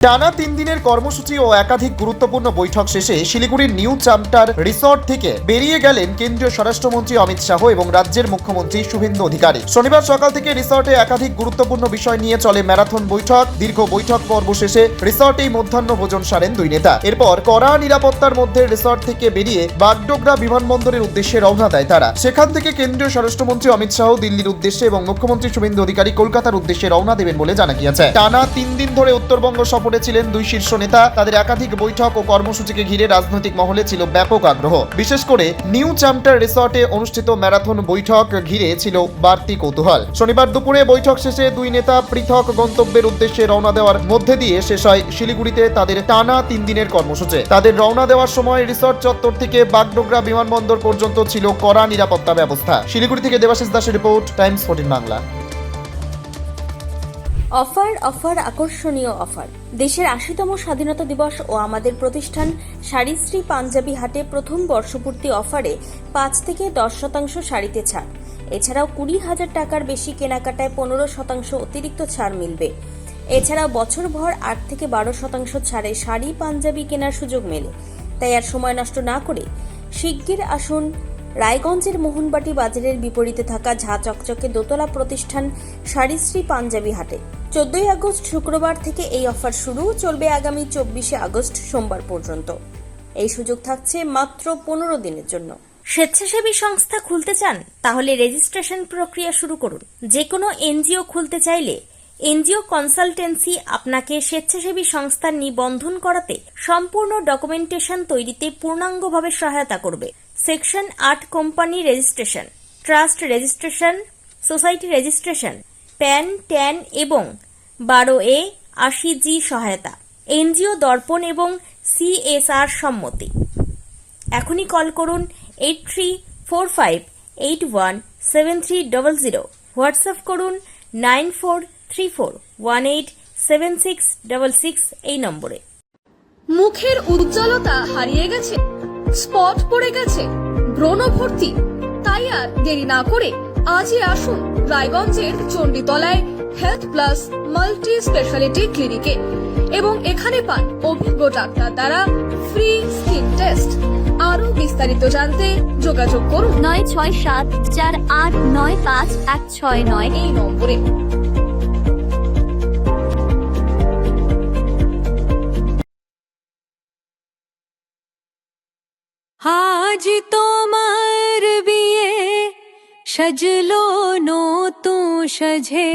টানা 3 দিনের কর্মসূচি ও একাধিক গুরুত্বপূর্ণ বৈঠক শেষে শিলিগুড়ির নিউ চাম্পটার রিসর্ট থেকে বেরিয়ে গেলেন কেন্দ্রীয় স্বরাষ্ট্রমন্ত্রী অমিত শাহ এবং রাজ্যের মুখ্যমন্ত্রী শুভেন্দু অধিকারী। শনিবার সকাল থেকে রিসর্টে একাধিক গুরুত্বপূর্ণ বিষয় নিয়ে চলে ম্যারাথন বৈঠক। দীর্ঘ বৈঠক পর্ব শেষে রিসর্টেই মধ্যাহ্ন ভোজন সারেন দুই নেতা। এরপর কড়া নিরাপত্তার মধ্যে রিসর্ট থেকে বেরিয়ে বাগডোগরা বিমানবন্দরের উদ্দেশ্যে রওনা দেয় তারা। সেখান থেকে কেন্দ্রীয় স্বরাষ্ট্রমন্ত্রী অমিত শাহ দিল্লির উদ্দেশ্যে এবং মুখ্যমন্ত্রী শুভেন্দু অধিকারী কলকাতার উদ্দেশ্যে রওনা দেবেন বলে জানা গিয়েছে। টানা 3 দিন ধরে উত্তরবঙ্গ সফরে ছিলেন দুই শীর্ষ নেতা। তাদের একাধিক বৈঠক ও কর্মসূচিকে ঘিরে রাজনৈতিক মহলে ছিল ব্যাপক আগ্রহ। বিশেষ করে নিউ চাম্পটার রিসর্টে অনুষ্ঠিত ম্যারাথন বৈঠক ঘিরে ছিল বাড়তি কৌতূহল। শনিবার দুপুরে বৈঠক শেষে দুই নেতা পৃথক গন্তব্যের উদ্দেশ্যে রওনা দেওয়ার মধ্যে দিয়ে শেষ হয় শিলিগুড়িতে তাদের টানা 3 দিনের কর্মসূচি। তাদের রওনা দেওয়ার সময় রিসর্ট চত্বর থেকে বাগডোগরা বিমানবন্দর পর্যন্ত ছিল কড়া নিরাপত্তা ব্যবস্থা। শিলিগুড়ি থেকে দেবাশিস দাসের রিপোর্ট, টাইমস 14 বাংলা। অফার আকর্ষণীয় অফার। দেশের ৮০তম স্বাধীনতা দিবস ও আমাদের প্রতিষ্ঠান শাড়িশ্রী পাঞ্জাবি হাটে প্রথম বর্ষপূর্তি অফারে ৫ থেকে ১০% শাড়িতে ছাড়। এছাড়াও ২০,০০০ টাকার বেশি কেনাকাটায় ১৫% অতিরিক্ত ছাড় মিলবে। এছাড়াও বছরভর ৮ থেকে ১২% ছাড়ে শাড়ি পাঞ্জাবি কেনার সুযোগ মেলে। তাই আর সময় নষ্ট না করে শিগগির আসুন রায়গঞ্জের মোহনবাটি বাজারের বিপরীতে থাকা ঝা চকচকে দোতলা প্রতিষ্ঠান শাড়িশ্রী পাঞ্জাবি হাটে। ১৪ আগস্ট শুক্রবার থেকে এই অফার শুরু, চলবে আগামী ২৪ আগস্ট সোমবার পর্যন্ত। এই সুযোগ থাকছে মাত্র ১৫ দিনের জন্য। স্বেচ্ছাসেবী সংস্থা খুলতে চান? তাহলে রেজিস্ট্রেশন প্রক্রিয়া শুরু করুন। যে কোনো এনজিও খুলতে চাইলে এনজিও কনসালটেন্সি আপনাকে স্বেচ্ছাসেবী সংস্থার নিবন্ধন করাতে সম্পূর্ণ ডকুমেন্টেশন তৈরিতে পূর্ণাঙ্গভাবে সহায়তা করবে। Section ৮ company registration, trust registration, society registration, pan, tan এবং 12A 80G সহায়তা, এনজিও দর্পণ এবং CSR সম্মতি। এখনই কল করুন 8345817300, হোয়াটসঅ্যাপ করুন 9434187666 এই নম্বরে। মুখের উজ্জ্বলতা হারিয়ে গেছে, স্পট পড়ে গেছে, ব্রণ ভর্তি, তাই আর দেরি না করে আজই আসুন রায়গঞ্জের চণ্ডীতলায় হেলথ প্লাস মাল্টি স্পেশালিটি ক্লিনিকে এবং এখানে পান অভিজ্ঞ ডাক্তার দ্বারা ফ্রি স্কিন টেস্ট। আরো বিস্তারিত জানতে যোগাযোগ করুন 9674895169 এই নম্বরে। আজ তোমার বিয়ে সাজলো নতুন সাজে।